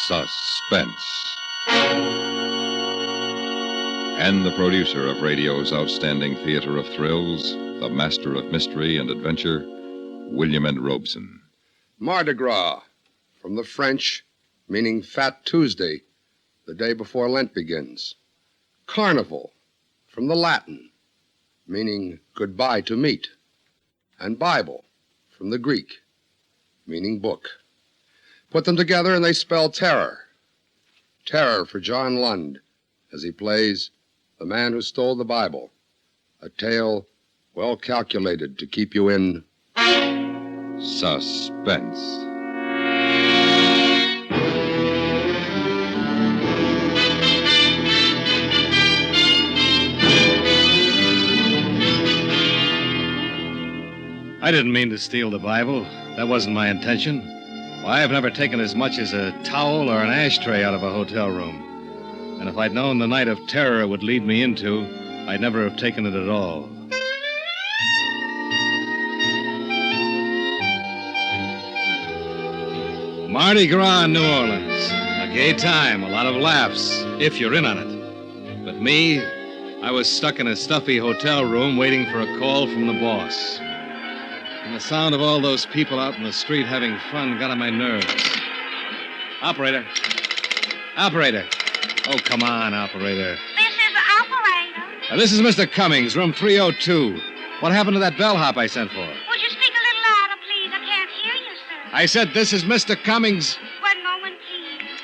Suspense. And the producer of radio's outstanding theater of thrills, the master of mystery and adventure, William N. Robson. Mardi Gras, from the French, meaning Fat Tuesday, the day before Lent begins. Carnival, from the Latin, meaning goodbye to meat. And Bible, from the Greek, meaning book. Put them together and they spell terror. Terror for John Lund, as he plays the man who stole the Bible, a tale well calculated to keep you in Suspense. I didn't mean to steal the Bible. That wasn't my intention. Why, I've never taken as much as a towel or an ashtray out of a hotel room. And if I'd known the night of terror it would lead me into, I'd never have taken it at all. Mardi Gras in New Orleans. A gay time, a lot of laughs, if you're in on it. But me, I was stuck in a stuffy hotel room waiting for a call from the boss. And the sound of all those people out in the street having fun got on my nerves. Operator. Operator. Oh, come on, operator. This is the operator. This is Mr. Cummings, room 302. What happened to that bellhop I sent for? Would you speak a little louder, please? I can't hear you, sir. I said this is Mr. Cummings. One moment, please.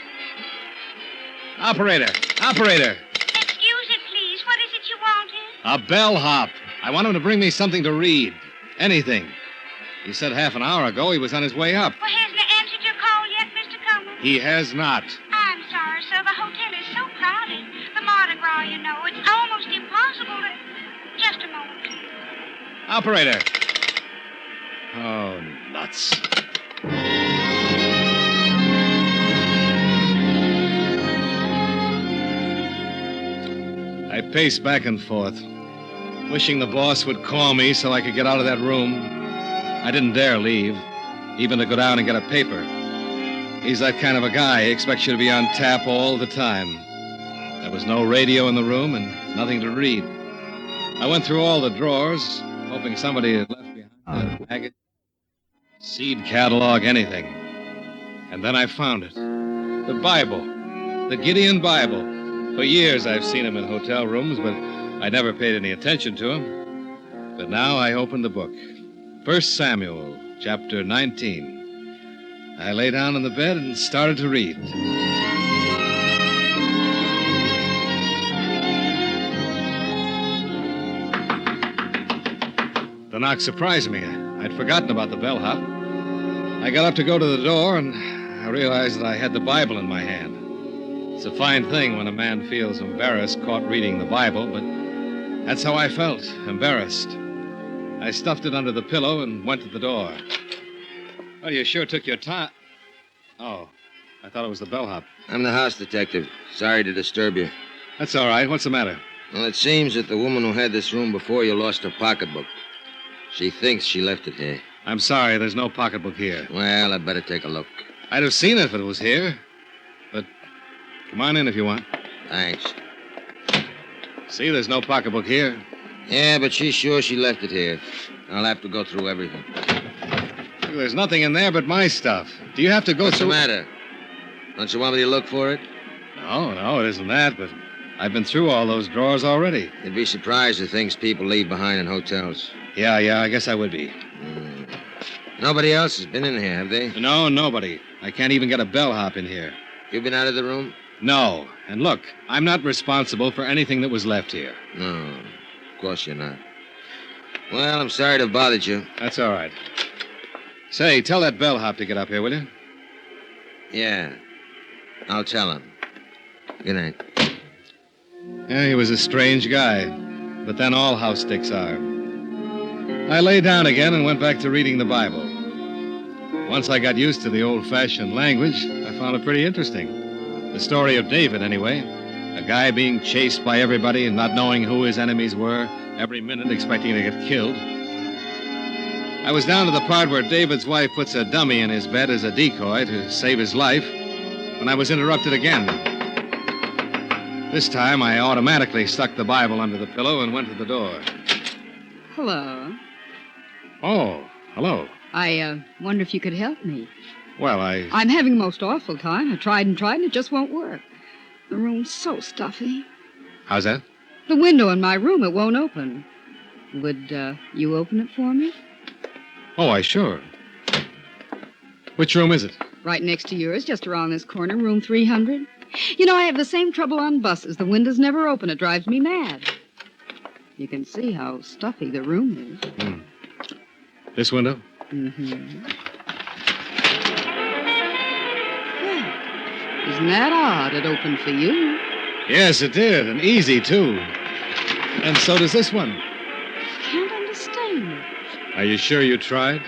Operator. Operator. Excuse it, please. What is it you wanted? A bellhop. I want him to bring me something to read. Anything. He said half an hour ago he was on his way up. Well, hasn't he answered your call yet, Mr. Cummings? He has not. I'm sorry, sir. The hotel is so crowded. The Mardi Gras, you know. It's almost impossible to... Just a moment, please. Operator. Oh, nuts. I paced back and forth, wishing the boss would call me so I could get out of that room. I didn't dare leave, even to go down and get a paper. He's that kind of a guy. He expects you to be on tap all the time. There was no radio in the room and nothing to read. I went through all the drawers, hoping somebody had left behind a package, seed catalog, anything. And then I found it. The Bible. The Gideon Bible. For years I've seen him in hotel rooms, but I never paid any attention to him. But now I opened the book. 1 Samuel, chapter 19. I lay down on the bed and started to read. The knock surprised me. I'd forgotten about the bellhop. I got up to go to the door, and I realized that I had the Bible in my hand. It's a fine thing when a man feels embarrassed caught reading the Bible, but that's how I felt, embarrassed. I stuffed it under the pillow and went to the door. Oh, you sure took your time. Oh, I thought it was the bellhop. I'm the house detective. Sorry to disturb you. That's all right. What's the matter? Well, it seems that the woman who had this room before you lost her pocketbook. She thinks she left it here. I'm sorry, there's no pocketbook here. Well, I'd better take a look. I'd have seen it if it was here. But come on in if you want. Thanks. See, there's no pocketbook here. Yeah, but she's sure she left it here. I'll have to go through everything. Look, there's nothing in there but my stuff. Do you have to go What's through... the matter? Don't you want me to look for it? No, it isn't that, but I've been through all those drawers already. You'd be surprised at things people leave behind in hotels. Yeah, I guess I would be. Nobody else has been in here, have they? No, nobody. I can't even get a bellhop in here. You've been out of the room? No. And look, I'm not responsible for anything that was left here. No, of course you're not. Well, I'm sorry to have bothered you. That's all right. Say, tell that bellhop to get up here, will you? Yeah, I'll tell him. Good night. Yeah, he was a strange guy, but then all house dicks are. I lay down again and went back to reading the Bible. Once I got used to the old-fashioned language, I found it pretty interesting. The story of David, anyway. A guy being chased by everybody and not knowing who his enemies were, every minute expecting to get killed. I was down to the part where David's wife puts a dummy in his bed as a decoy to save his life. when I was interrupted again. This time, I automatically stuck the Bible under the pillow and went to the door. Hello. Oh, hello. I wonder if you could help me. Well, I'm having a most awful time. I tried and it just won't work. The room's so stuffy. How's that? The window in my room, it won't open. Would you open it for me? Oh, sure. Which room is it? Right next to yours, just around this corner, room 300. You know, I have the same trouble on buses. The windows never open. It drives me mad. You can see how stuffy the room is. This window? Mm-hmm. Well, isn't that odd? It opened for you. Yes, it did, and easy, too. And so does this one. Can't understand. Are you sure you tried?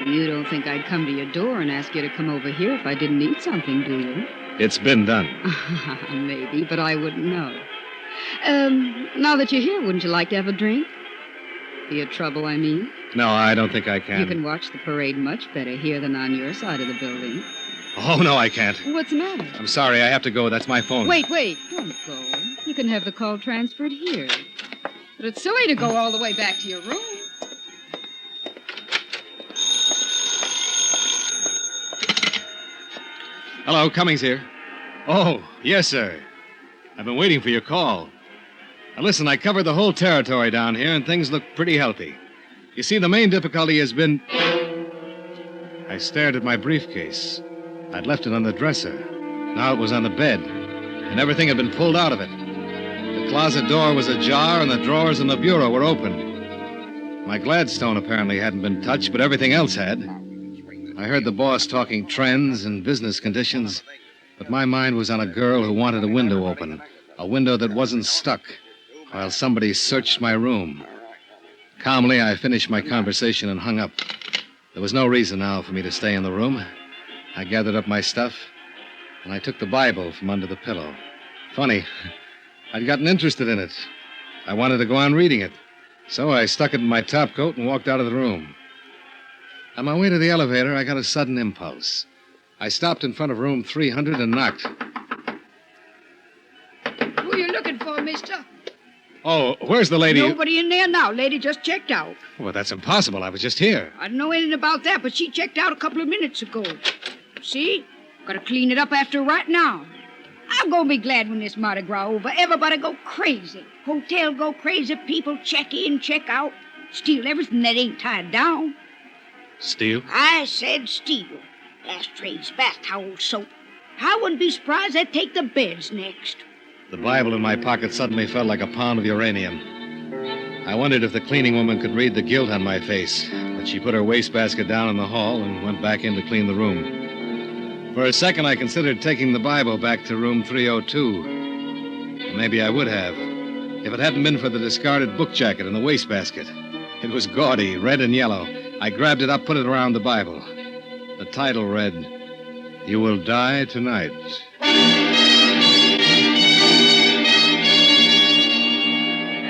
You don't think I'd come to your door and ask you to come over here if I didn't need something, do you? It's been done. Maybe, but I wouldn't know. Now that you're here, wouldn't you like to have a drink? Your trouble, I mean. No, I don't think I can. You can watch the parade much better here than on your side of the building. Oh, no, I can't. What's the matter? I'm sorry, I have to go. That's my phone. Wait. Don't go. You can have the call transferred here. But it's silly to go all the way back to your room. Hello, Cummings here. Oh, yes, sir. I've been waiting for your call. Now, listen, I covered the whole territory down here, and things look pretty healthy. You see, the main difficulty has been... I stared at my briefcase. I'd left it on the dresser. Now it was on the bed, and everything had been pulled out of it. The closet door was ajar, and the drawers in the bureau were open. My Gladstone apparently hadn't been touched, but everything else had. I heard the boss talking trends and business conditions, but my mind was on a girl who wanted a window open, a window that wasn't stuck, while somebody searched my room. Calmly, I finished my conversation and hung up. There was no reason now for me to stay in the room. I gathered up my stuff, and I took the Bible from under the pillow. Funny, I'd gotten interested in it. I wanted to go on reading it, so I stuck it in my topcoat and walked out of the room. On my way to the elevator, I got a sudden impulse. I stopped in front of room 300 and knocked. Who are you looking for, mister? Oh, where's the lady? Nobody in there now. Lady just checked out. Well, that's impossible. I was just here. I don't know anything about that, but she checked out a couple of minutes ago. See? Gotta clean it up after right now. I'm gonna be glad when this Mardi Gras over. Everybody go crazy. Hotel go crazy. People check in, check out. Steal everything that ain't tied down. Steal? I said steal. Ashtrays, bath towels, soap. I wouldn't be surprised they'd take the beds next. The Bible in my pocket suddenly felt like a pound of uranium. I wondered if the cleaning woman could read the guilt on my face, but she put her wastebasket down in the hall and went back in to clean the room. For a second, I considered taking the Bible back to room 302. Maybe I would have, if it hadn't been for the discarded book jacket in the wastebasket. It was gaudy, red and yellow. I grabbed it up, put it around the Bible. The title read, "You Will Die Tonight."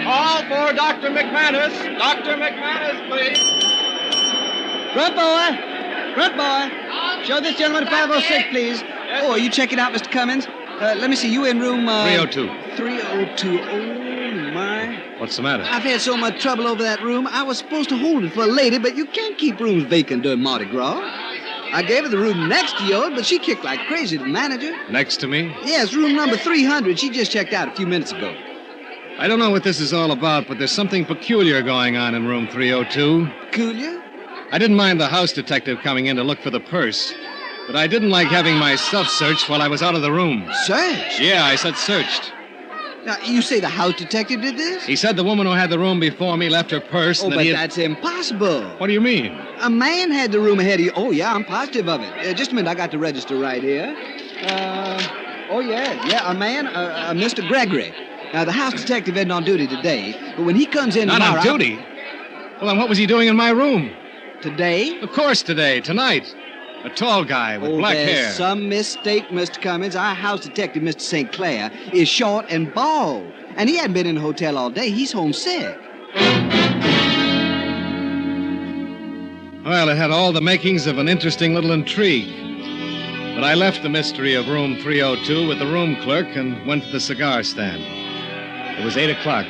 Call for Dr. McManus. Dr. McManus, please. Front boy. Show this gentleman 506, please. Oh, are you checking out, Mr. Cummings? Let me see. You in room... 302. 302. Oh, my. What's the matter? I've had so much trouble over that room. I was supposed to hold it for a lady, but you can't keep rooms vacant during Mardi Gras. I gave her the room next to yours, but she kicked like crazy, the manager. Next to me? Yes, room number 300. She just checked out a few minutes ago. I don't know what this is all about, but there's something peculiar going on in room 302. Peculiar? I didn't mind the house detective coming in to look for the purse, but I didn't like having my stuff searched while I was out of the room. Searched? Yeah, I said searched. Now, you say the house detective did this? He said the woman who had the room before me left her purse. Oh, and but that that's impossible. What do you mean? A man had the room ahead of you. Oh, yeah, I'm positive of it. Just a minute, I got the register right here. A man, Mr. Gregory. Now, the house detective isn't on duty today, but when he comes in Not tomorrow... on duty? Well, then what was he doing in my room? Today? Of course today, tonight. A tall guy with black there's hair. Some mistake, Mr. Cummings. Our house detective, Mr. St. Clair, is short and bald. And he hadn't been in the hotel all day. He's homesick. Well, it had all the makings of an interesting little intrigue. But I left the mystery of room 302 with the room clerk and went to the cigar stand. It was 8 o'clock.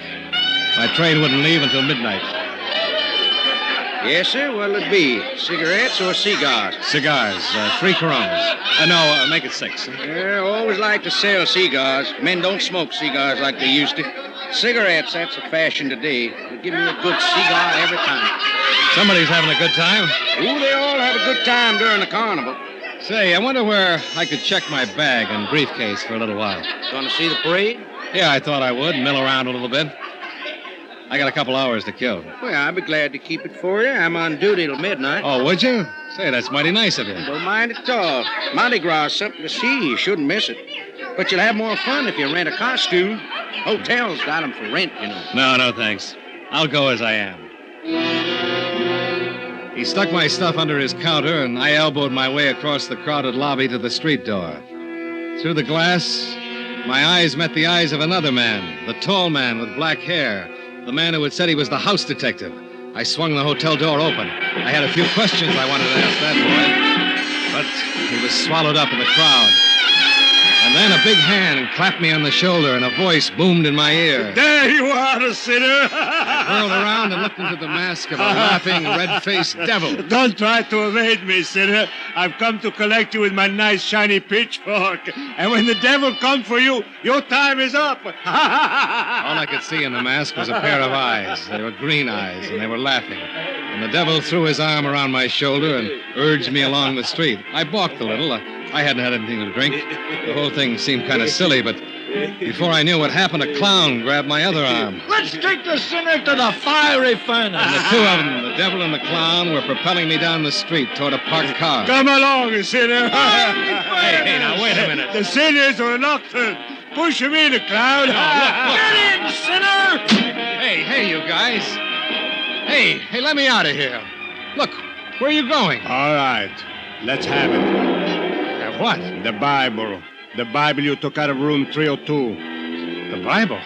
My train wouldn't leave until midnight. Yes, sir. What'll it be? Cigarettes or cigars? Cigars, 3 Coronas. Make it 6. I always like to sell cigars. Men don't smoke cigars like they used to. Cigarettes, that's the fashion today. They give me a good cigar every time. Somebody's having a good time. Ooh, they all had a good time during the carnival. Say, I wonder where I could check my bag and briefcase for a little while. Going to see the parade? Yeah, I thought I would. Mill around a little bit. I got a couple hours to kill. Well, I'd be glad to keep it for you. I'm on duty till midnight. Oh, would you? Say, that's mighty nice of you. Don't mind at all. Mardi Gras is something to see. You shouldn't miss it. But you'll have more fun if you rent a costume. Hotels got them for rent, you know. No, thanks. I'll go as I am. He stuck my stuff under his counter, and I elbowed my way across the crowded lobby to the street door. Through the glass, my eyes met the eyes of another man, the tall man with black hair, the man who had said he was the house detective. I swung the hotel door open. I had a few questions I wanted to ask that boy, but he was swallowed up in the crowd. And then a big hand clapped me on the shoulder, and a voice boomed in my ear. There you are, sinner! I whirled around and looked into the mask of a laughing, red-faced devil. Don't try to evade me, sinner. I've come to collect you with my nice, shiny pitchfork. And when the devil comes for you, your time is up. All I could see in the mask was a pair of eyes. They were green eyes, and they were laughing. And the devil threw his arm around my shoulder and urged me along the street. I balked a little. I hadn't had anything to drink. The whole thing seemed kind of silly, but before I knew what happened, a clown grabbed my other arm. Let's take the sinner to the fiery furnace. And the two of them, the devil and the clown, were propelling me down the street toward a parked car. Come along, sinner. Hey, now, wait a minute. The sinners are reluctant. Push him in, clown. Look. Get in, sinner. Hey, you guys. Hey, let me out of here. Look, where are you going? All right, let's have it. Have what? The Bible. The Bible you took out of room 302. The Bible?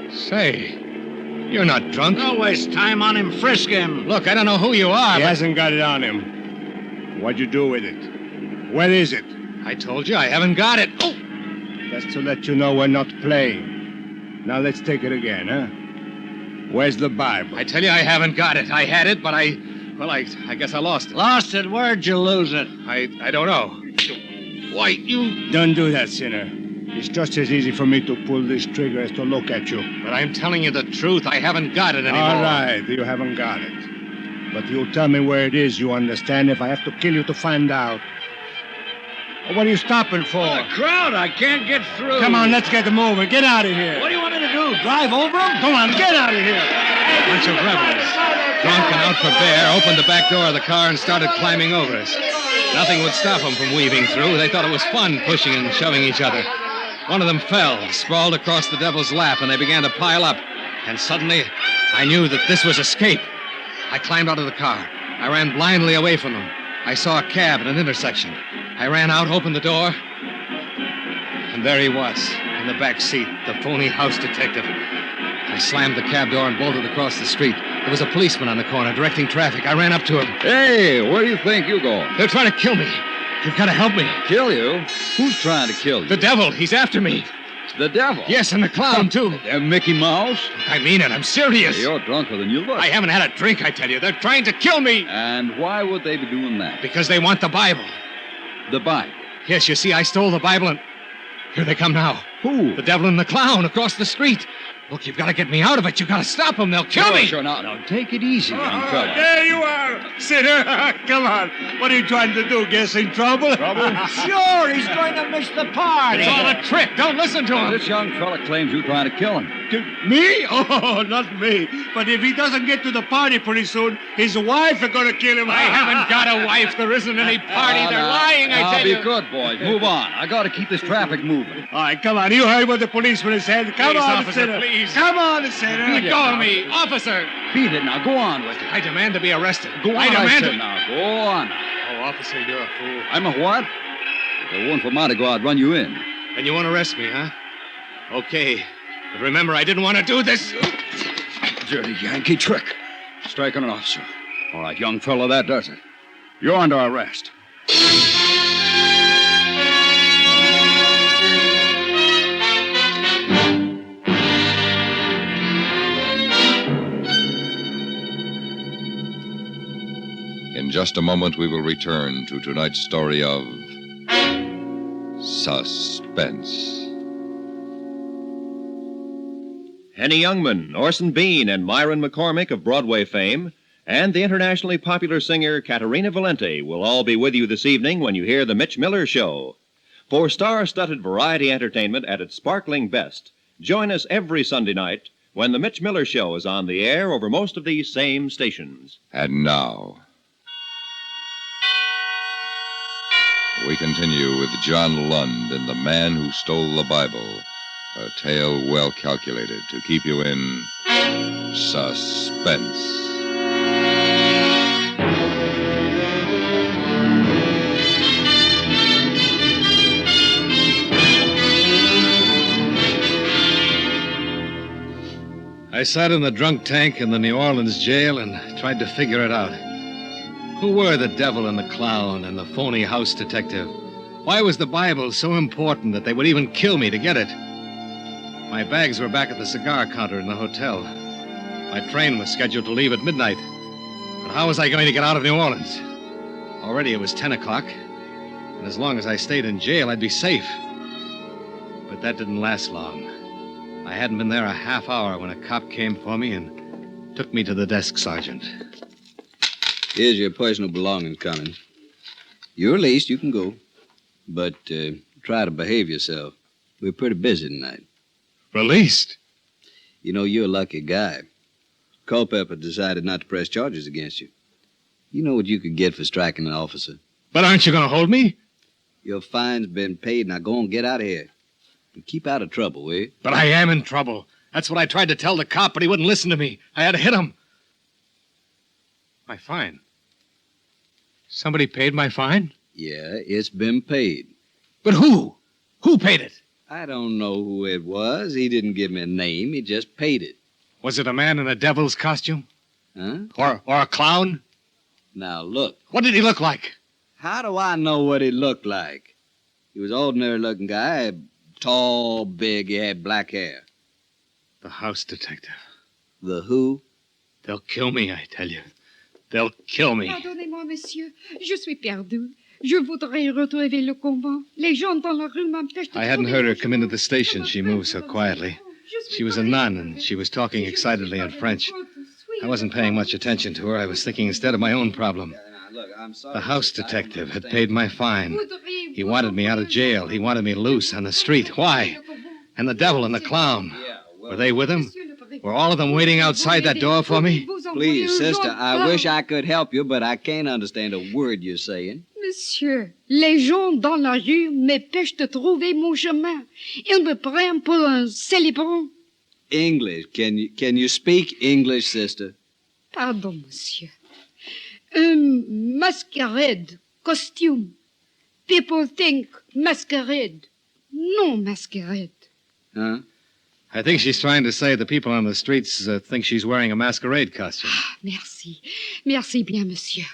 Say, you're not drunk. Don't waste time on him. Frisk him. Look, I don't know who you are, He hasn't got it on him. What'd you do with it? Where is it? I told you I haven't got it. Oh! That's to let you know we're not playing. Now let's take it again, huh? Where's the Bible? I tell you I haven't got it. I had it, but I guess I lost it. Lost it? Where'd you lose it? I don't know. Why, you... Don't do that, sinner. It's just as easy for me to pull this trigger as to look at you. But I'm telling you the truth. I haven't got it anymore. All right, you haven't got it. But you'll tell me where it is, you understand, if I have to kill you to find out. What are you stopping for? The crowd, I can't get through. Come on, let's get moving. Get out of here. What do you want me to do? Drive over them? Come on, get out of here. A bunch of rebels, drunk and out for bear, opened the back door of the car and started climbing over us. Nothing would stop them from weaving through. They thought it was fun pushing and shoving each other. One of them fell, sprawled across the devil's lap, and they began to pile up. And suddenly, I knew that this was escape. I climbed out of the car. I ran blindly away from them. I saw a cab at an intersection. I ran out, opened the door, and there he was, in the back seat, the phony house detective. I slammed the cab door and bolted across the street. There was a policeman on the corner directing traffic. I ran up to him. Hey, where do you think you're going? They're trying to kill me. You've got to help me. Kill you? Who's trying to kill you? The devil. He's after me. The devil? Yes, and the clown, too. Mickey Mouse? I mean it. I'm serious. You're drunker than you look. I haven't had a drink, I tell you. They're trying to kill me. And why would they be doing that? Because they want the Bible. The Bible? Yes, you see, I stole the Bible, and here they come now. Who? The devil and the clown across the street. Look, you've got to get me out of it. You've got to stop them. They'll kill me. Sure. Now, take it easy, young fella. There you are, sinner. Come on. What are you trying to do? Get us in trouble? Sure, he's going to miss the party. It's all a trick. Don't listen to him. This young fella claims you're trying to kill him. Me? Oh, not me. But if he doesn't get to the party pretty soon, his wife is going to kill him. I haven't got a wife. There isn't any party. They're lying, I tell you. Be good, boys. Move on. I got to keep this traffic moving. All right, come on. You heard what the policeman said. Come Please, on, officer, sinner. please. Come on, sinner. Let go of me. Officer. Beat it now. Go on with it. I demand to be arrested. Go on, I demand said it. now. Go on. Oh, officer, you're a fool. I'm a what? If it weren't for Mardi Gras, I'd run you in. And you won't arrest me, huh? Okay. But remember, I didn't want to do this. Dirty Yankee trick. Striking an officer. All right, young fella, that does it. You're under arrest. In just a moment, we will return to tonight's story of Suspense. Henny Youngman, Orson Bean, and Myron McCormick of Broadway fame, and the internationally popular singer Caterina Valente will all be with you this evening when you hear The Mitch Miller Show. For star-studded variety entertainment at its sparkling best, join us every Sunday night when The Mitch Miller Show is on the air over most of these same stations. And now, we continue with John Lund in The Man Who Stole the Bible, a tale well calculated to keep you in suspense. I sat in the drunk tank in the New Orleans jail and tried to figure it out. Who were the devil and the clown and the phony house detective? Why was the Bible so important that they would even kill me to get it? My bags were back at the cigar counter in the hotel. My train was scheduled to leave at midnight. But how was I going to get out of New Orleans? Already it was 10 o'clock, and as long as I stayed in jail, I'd be safe. But that didn't last long. I hadn't been there a half hour when a cop came for me and took me to the desk sergeant. Here's your personal belongings, Cummins. You're released, you can go. But try to behave yourself. We're pretty busy tonight. Released? You know, you're a lucky guy. Culpepper decided not to press charges against you. You know what you could get for striking an officer. But aren't you going to hold me? Your fine's been paid. Now go and get out of here. And keep out of trouble, will you? But I am in trouble. That's what I tried to tell the cop, but he wouldn't listen to me. I had to hit him. My fine. Somebody paid my fine? Yeah, it's been paid. But who? Who paid it? I don't know who it was. He didn't give me a name. He just paid it. Was it a man in a devil's costume? Huh? Or a clown? Now, look. What did he look like? How do I know what he looked like? He was an ordinary-looking guy, tall, big. He had black hair. The house detective. The who? They'll kill me, I tell you. They'll kill me. Pardonnez-moi, monsieur. Je suis perdu. Je voudrais retrouver le convent. Les gens dans la rue m'empêchent de... I hadn't heard her come into the station. She moved so quietly. She was a nun, and she was talking excitedly in French. I wasn't paying much attention to her. I was thinking instead of my own problem. The house detective had paid my fine. He wanted me out of jail. He wanted me loose on the street. Why? And the devil and the clown. Were they with him? Were all of them waiting outside that door for me? Please, sister, I wish I could help you, but I can't understand a word you're saying. Monsieur, les gens dans la rue m'empêchent de trouver mon chemin. Ils me prennent pour un célébrant. English. Can you speak English, sister? Pardon, monsieur. Un masquerade, costume. People think masquerade. No masquerade. Huh? I think she's trying to say the people on the streets think she's wearing a masquerade costume. Merci. Merci bien, monsieur.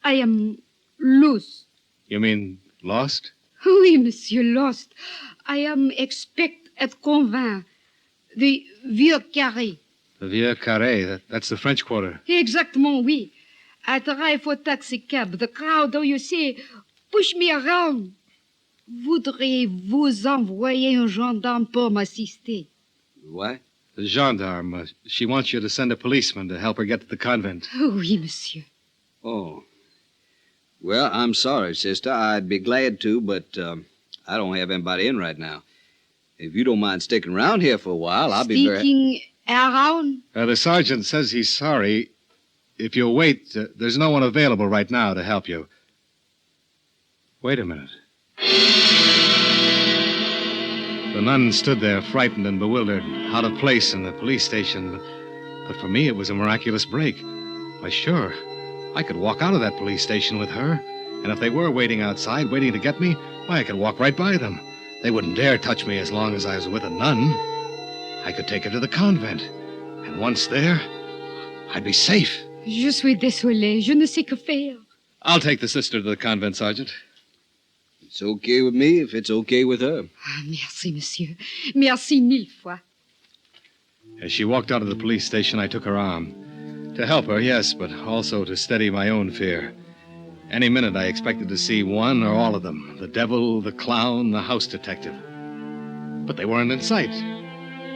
I am loose. You mean lost? Oui, monsieur, lost. I am expect at convent. The Vieux Carré. The Vieux Carré, that's the French Quarter. Exactement, oui. I drive for taxi cab. The crowd, though you say, push me around. Voudriez-vous envoyer un gendarme pour m'assister? What? The gendarme. She wants you to send a policeman to help her get to the convent. Oui, monsieur. Oh. Well, I'm sorry, sister. I'd be glad to, but I don't have anybody in right now. If you don't mind sticking around here for a while, I'll be very... Sticking around? The sergeant says he's sorry. If you'll wait, there's no one available right now to help you. Wait a minute. The nun stood there, frightened and bewildered, out of place in the police station. But for me, it was a miraculous break. Why, sure, I could walk out of that police station with her. And if they were waiting outside, waiting to get me, why, I could walk right by them. They wouldn't dare touch me as long as I was with a nun. I could take her to the convent. And once there, I'd be safe. Je suis désolé. Je ne sais que faire. I'll take the sister to the convent, Sergeant. It's okay with me if it's okay with her. Merci, monsieur. Merci mille fois. As she walked out of the police station, I took her arm. To help her, yes, but also to steady my own fear. Any minute I expected to see one or all of them. The devil, the clown, the house detective. But they weren't in sight.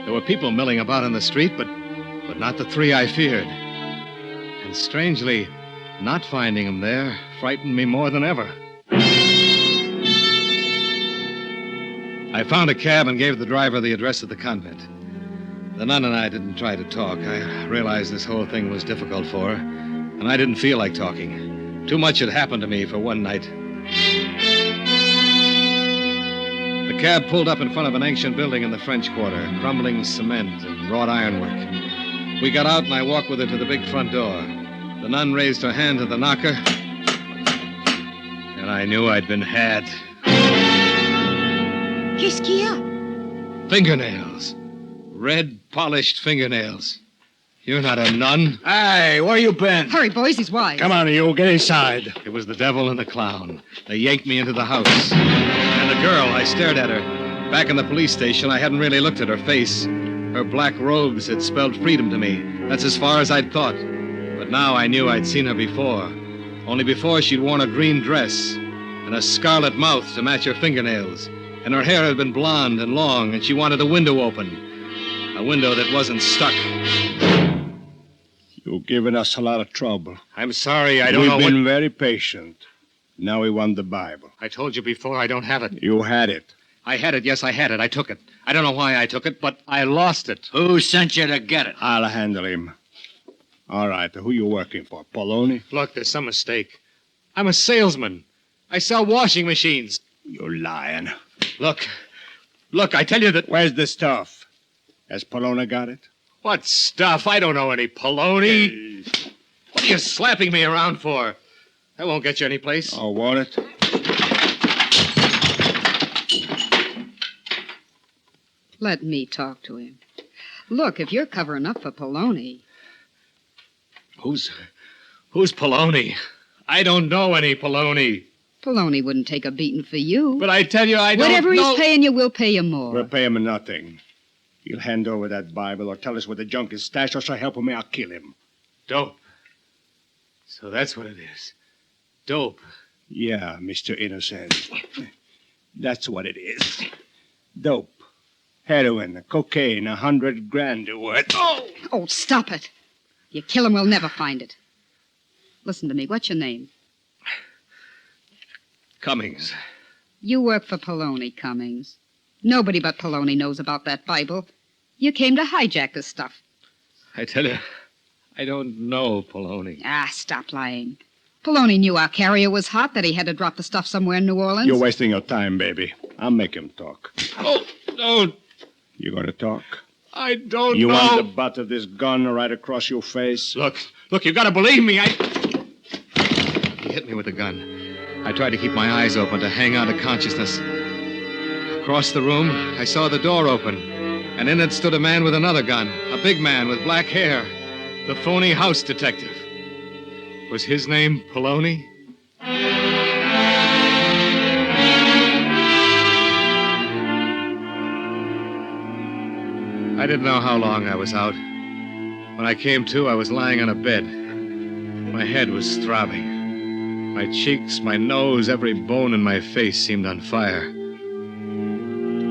There were people milling about in the street, but not the three I feared. And strangely, not finding them there frightened me more than ever. I found a cab and gave the driver the address of the convent. The nun and I didn't try to talk. I realized this whole thing was difficult for her, and I didn't feel like talking. Too much had happened to me for one night. The cab pulled up in front of an ancient building in the French Quarter, crumbling cement and wrought ironwork. We got out, and I walked with her to the big front door. The nun raised her hand to the knocker, and I knew I'd been had. Qu'est-ce qu'il y a? Fingernails. Red, polished fingernails. You're not a nun. Hey, where you been? Hurry, boys, he's wise. Come on, you. Get inside. It was the devil and the clown. They yanked me into the house. And the girl, I stared at her. Back in the police station, I hadn't really looked at her face. Her black robes had spelled freedom to me. That's as far as I'd thought. But now I knew I'd seen her before. Only before she'd worn a green dress and a scarlet mouth to match her fingernails. And her hair had been blonde and long, and she wanted a window open. A window that wasn't stuck. You've given us a lot of trouble. I'm sorry, I don't know what... We've been very patient. Now we want the Bible. I told you before, I don't have it. You had it. I had it, yes, I had it. I took it. I don't know why I took it, but I lost it. Who sent you to get it? I'll handle him. All right, who you working for? Poloni? Look, there's some mistake. I'm a salesman. I sell washing machines. You're lying. Look, I tell you that... Where's the stuff? Has Poloni got it? What stuff? I don't know any Poloni. What are you slapping me around for? That won't get you any place. Oh, won't it? Let me talk to him. Look, if you're covering up for Poloni... Who's Poloni? I don't know any Poloni. Poloni wouldn't take a beating for you. But I tell you, I don't know... Whatever he's paying you, we'll pay you more. We'll pay him nothing. He'll hand over that Bible or tell us where the junk is stashed, or so help me, I'll kill him. Dope. So that's what it is. Dope. Yeah, Mr. Innocent. That's what it is. Dope. Heroin, cocaine, 100 grand worth. Oh, stop it. You kill him, we'll never find it. Listen to me. What's your name? Cummings. You work for Poloni, Cummings. Nobody but Poloni knows about that Bible. You came to hijack this stuff. I tell you, I don't know Poloni. Ah, stop lying. Poloni knew our carrier was hot, that he had to drop the stuff somewhere in New Orleans. You're wasting your time, baby. I'll make him talk. Oh, don't. You gonna talk? I don't You know. want the butt of this gun right across your face? Look, you've got to believe me. He hit me with the gun. I tried to keep my eyes open, to hang on to consciousness. Across the room, I saw the door open, and in it stood a man with another gun, a big man with black hair, the phony house detective. Was his name Poloni? I didn't know how long I was out. When I came to, I was lying on a bed. My head was throbbing. My cheeks, my nose, every bone in my face seemed on fire.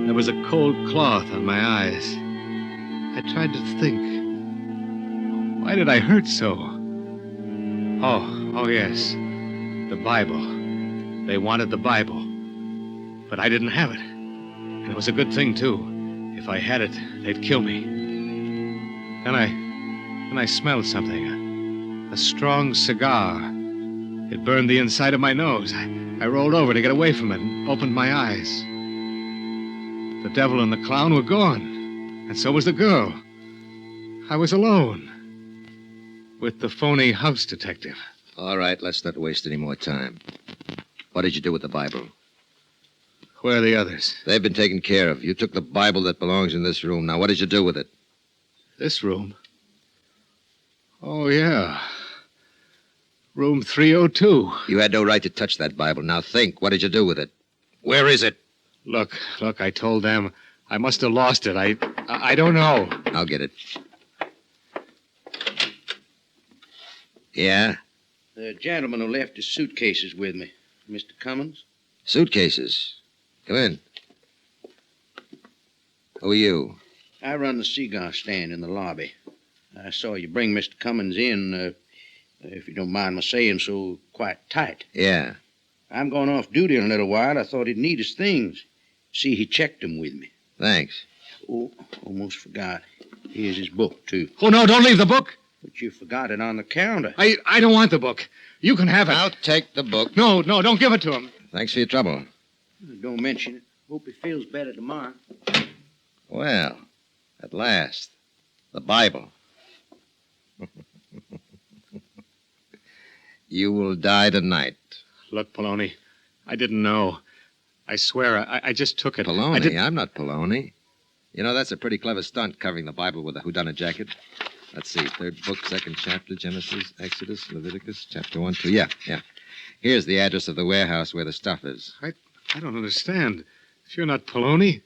There was a cold cloth on my eyes. I tried to think. Why did I hurt so? Oh, yes. The Bible. They wanted the Bible. But I didn't have it. And it was a good thing, too. If I had it, they'd kill me. Then I smelled something. A strong cigar. It burned the inside of my nose. I rolled over to get away from it and opened my eyes. The devil and the clown were gone. And so was the girl. I was alone. With the phony house detective. All right, let's not waste any more time. What did you do with the Bible? Where are the others? They've been taken care of. You took the Bible that belongs in this room. Now, what did you do with it? This room? Oh, yeah. Room 302. You had no right to touch that Bible. Now think, what did you do with it? Where is it? Look, I told them I must have lost it. I don't know. I'll get it. Yeah? The gentleman who left his suitcases with me. Mr. Cummins? Suitcases. Come in. Who are you? I run the cigar stand in the lobby. I saw you bring Mr. Cummins in, if you don't mind my saying so, quite tight. Yeah. I'm going off duty in a little while. I thought he'd need his things. See, he checked them with me. Thanks. Oh, almost forgot. Here's his book, too. Oh, no, don't leave the book. But you forgot it on the counter. I don't want the book. You can have it. I'll take the book. No, don't give it to him. Thanks for your trouble. Don't mention it. Hope he feels better tomorrow. Well, at last, the Bible. You will die tonight. Look, Poloni, I didn't know. I swear, I just took it. Poloni? I'm not Poloni. You know, that's a pretty clever stunt, covering the Bible with a whodunit jacket. Let's see, 3rd book, 2nd chapter, Genesis, Exodus, Leviticus, chapter 1, 2. Yeah. Here's the address of the warehouse where the stuff is. I don't understand. If you're not Poloni,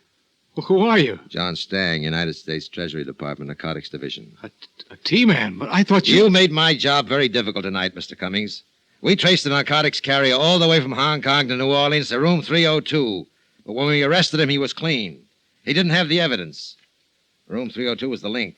well, who are you? John Stang, United States Treasury Department, Narcotics Division. A T-man, but I thought You made my job very difficult tonight, Mr. Cummings. We traced the narcotics carrier all the way from Hong Kong to New Orleans to room 302. But when we arrested him, he was clean. He didn't have the evidence. Room 302 was the link.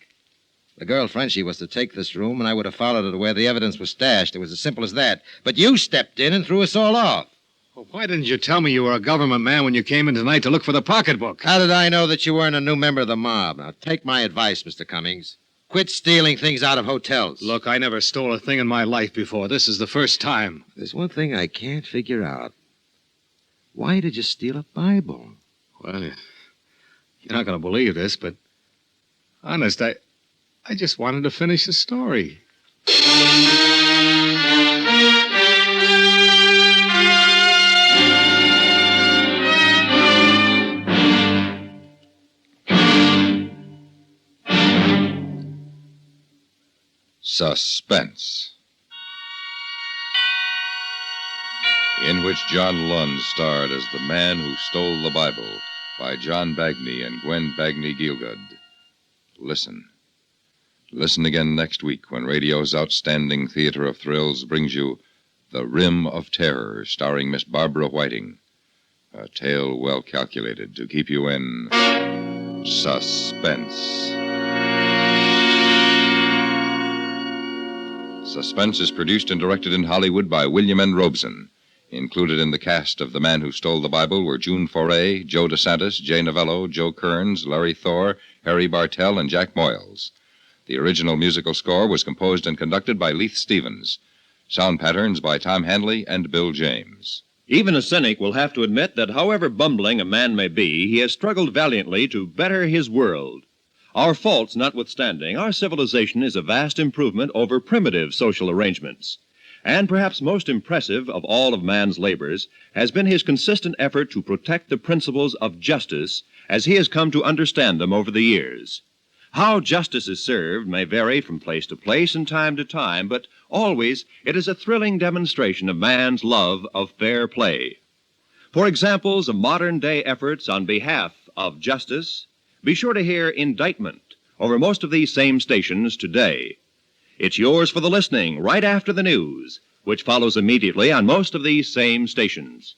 The girl Frenchie was to take this room, and I would have followed her to where the evidence was stashed. It was as simple as that. But you stepped in and threw us all off. Well, why didn't you tell me you were a government man when you came in tonight to look for the pocketbook? How did I know that you weren't a new member of the mob? Now, take my advice, Mr. Cummings. Quit stealing things out of hotels. Look, I never stole a thing in my life before. This is the first time. There's one thing I can't figure out. Why did you steal a Bible? Well, you're not going to believe this, but honest, I just wanted to finish the story. Suspense, in which John Lund starred as The Man Who Stole the Bible, by John Bagni and Gwen Bagni Gielgud. Listen. Listen again next week when radio's outstanding theater of thrills brings you The Rim of Terror, starring Miss Barbara Whiting. A tale well calculated to keep you in suspense. Suspense is produced and directed in Hollywood by William N. Robson. Included in the cast of The Man Who Stole the Bible were June Foray, Joe DeSantis, Jay Novello, Joe Kearns, Larry Thor, Harry Bartell, and Jack Moyles. The original musical score was composed and conducted by Leith Stevens. Sound patterns by Tom Handley and Bill James. Even a cynic will have to admit that however bumbling a man may be, he has struggled valiantly to better his world. Our faults notwithstanding, our civilization is a vast improvement over primitive social arrangements. And perhaps most impressive of all of man's labors has been his consistent effort to protect the principles of justice as he has come to understand them over the years. How justice is served may vary from place to place and time to time, but always it is a thrilling demonstration of man's love of fair play. For examples of modern-day efforts on behalf of justice, be sure to hear Indictment over most of these same stations today. It's yours for the listening right after the news, which follows immediately on most of these same stations.